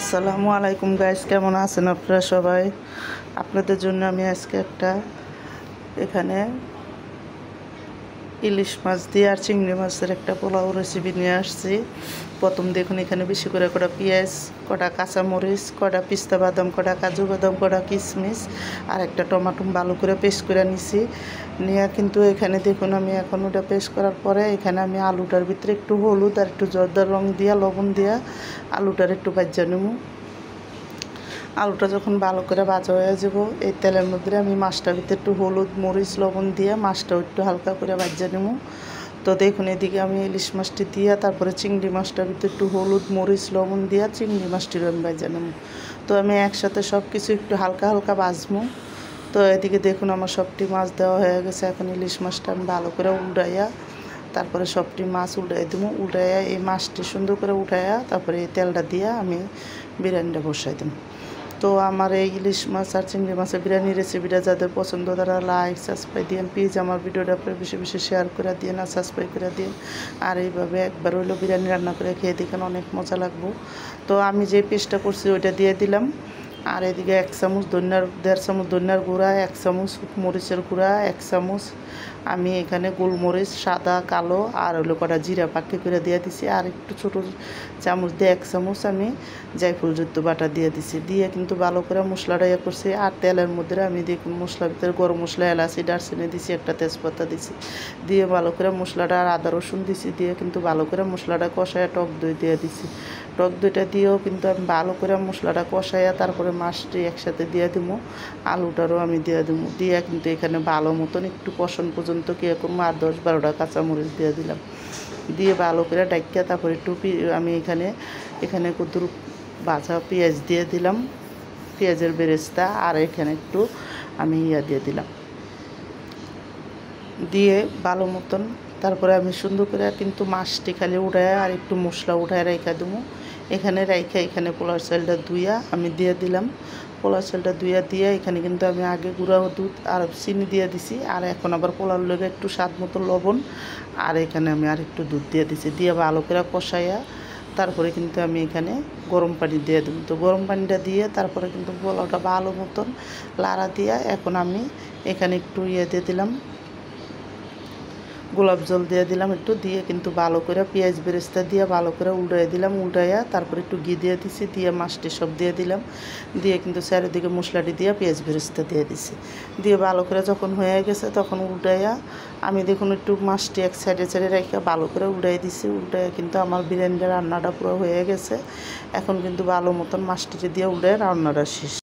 আসসালামু আলাইকুম গাইস, কেমন আছেন আপনারা সবাই? আপনাদের জন্য আমি আজকে একটা এখানে ইলিশ মাছ দিয়ে আর চিংড়ি মাছের একটা পোলাও রেসিপি নিয়ে আসছি। প্রথম দেখুন, এখানে বেশি করে কটা পেঁয়াজ, কটা কাঁচামরিচ, কটা পিস্তা বাদাম, কটা কাজু বাদাম, কটা কিশমিশ আর একটা টমাটো ভালো করে পেস্ট করে নিছি। নিয়ে কিন্তু এখানে দেখুন, আমি এখন ওটা পেস্ট করার পরে এখানে আমি আলুটার ভিতরে একটু হলুদ আর একটু জর্দার রং দিয়া লবণ দিয়া আলুটার একটু ভাজা নেব। আলুটা যখন ভালো করে ভাজা হয়ে যাব, এই তেলের মধ্যে আমি মাছটার ভিতরে একটু হলুদ মরিচ লবণ দিয়ে মাছটাও একটু হালকা করে ভাজা নেব। তো দেখুন, এদিকে আমি ইলিশ মাছটি দিয়া তারপরে চিংড়ি মাছটার ভিতরে একটু হলুদ মরিচ লবণ দিয়া চিংড়ি মাছটিরও আমি ভাজা নেব। তো আমি একসাথে সব কিছু একটু হালকা হালকা ভাজবো। তো এদিকে দেখুন, আমার সবটি মাছ দেওয়া হয়ে গেছে। এখন ইলিশ মাছটা আমি ভালো করে উল্টাইয়া তারপরে সবটি মাছ উল্টাই দেবো। উল্টাইয়া এই মাছটি সুন্দর করে উঠাইয়া তারপরে এই তেলটা দিয়া আমি বিরিয়ানিটা বসাই দেবো। তো আমার এই ইলিশ মাছ আর চিংড়ি মাছের বিরিয়ানি রেসিপিটা যাদের পছন্দ তারা লাইক সাবস্ক্রাইব দিন প্লিজ। আমার ভিডিওটা আপনার বেশি বেশি শেয়ার করে দিন আর সাবস্ক্রাইব করে দিন। আর এইভাবে একবার হইলো বিরিয়ানি রান্না করে খেয়ে দেখেন, অনেক মজা লাগবো। তো আমি যে পেস্টটা করছি ওইটা দিয়ে দিলাম। আর এদিকে 1 চামচ ধনিয়ার, 1.5 চামচ ধনিয়ার গুঁড়া, 1 চামচ মরিচের গুঁড়া, 1 চামচ আমি এখানে গোলমরিচ সাদা কালো আর হলো কটা জিরা পাকি করে দিয়ে দিছি। আর একটু ছোটো চামচ দিয়ে 1 চামচ আমি জায়ফল যুক্ত বাটা দিয়ে দিছি। দিয়ে কিন্তু ভালো করে মশলাটা ইয়ে করছি। আর তেলের মধ্যে আমি দেখুন মশলার ভিতরে গরম মশলা, এলাচি, দারচিনি দিছি, একটা তেজপাতা দিছি। দিয়ে ভালো করে মশলাটা আর আদা রসুন দিছি। দিয়ে কিন্তু ভালো করে মশলাটা কষায় টক দই দিয়ে দিছি। টক দইটা দিয়েও কিন্তু আমি ভালো করে মশলাটা কষাইয়া তারপরে মাছটি একসাথে দিয়ে দেবো, আলুটারও আমি দিয়ে দেবো। দিয়ে কিন্তু এখানে ভালো মতন একটু কষণ পর্যন্ত কীরকম আর 10-12টা কাঁচামরিচ দিয়ে দিলাম। দিয়ে ভালো করে ডাকিয়া তারপরে একটু আমি এখানে কত ভাজা পেঁয়াজ দিয়ে দিলাম, পেঁয়াজের বেরেস্তা। আর এখানে একটু আমি দিয়ে দিলাম। দিয়ে ভালো মতন তারপরে আমি সুন্দর করে কিন্তু মাছটি খালি উঠায় আর একটু মশলা উঠায় রেখে দেবো। এখানে পোলার চালটা ধুইয়া আমি দিয়ে দিলাম। পোলার চালটা ধুইয়া দিয়ে এখানে কিন্তু আমি আগে গুঁড়া দুধ আর চিনি দিয়ে দিছি। আর এখন আবার পোলার লেগে একটু স্বাদ মতো লবণ আর এখানে আমি আর একটু দুধ দিয়ে দিছি। দিয়ে ভালো করে কষাইয়া তারপরে কিন্তু আমি এখানে গরম পানি দিয়ে দেবো। তো গরম পানিটা দিয়ে তারপরে কিন্তু পোলাওটা ভালো মতন লাড়া দিয়া এখন আমি এখানে একটু দিয়ে দিলাম, গোলাপ জল দিয়ে দিলাম একটু। দিয়ে কিন্তু ভালো করে পেঁয়াজ বেরেস্তা দিয়ে ভালো করে উল্টাই দিলাম। উল্টাইয়া তারপরে একটু ঘি দিয়ে দিছি। দিয়ে মাছটি সব দিয়ে দিলাম। দিয়ে কিন্তু চারিদিকে মশলাটি দিয়ে পেঁয়াজ বেরেস্তা দিয়ে দিছি। দিয়ে ভালো করে যখন হয়ে গেছে তখন উল্টাইয়া আমি দেখুন একটু মাছটি এক সাইডে রেখে ভালো করে উল্টাই দিছি। উল্টাইয়া কিন্তু আমার বিরিয়ানিটা রান্নাটা পুরো হয়ে গেছে। এখন কিন্তু ভালো মতন মাছটি দিয়ে উল্টাই রান্নাটা শেষ।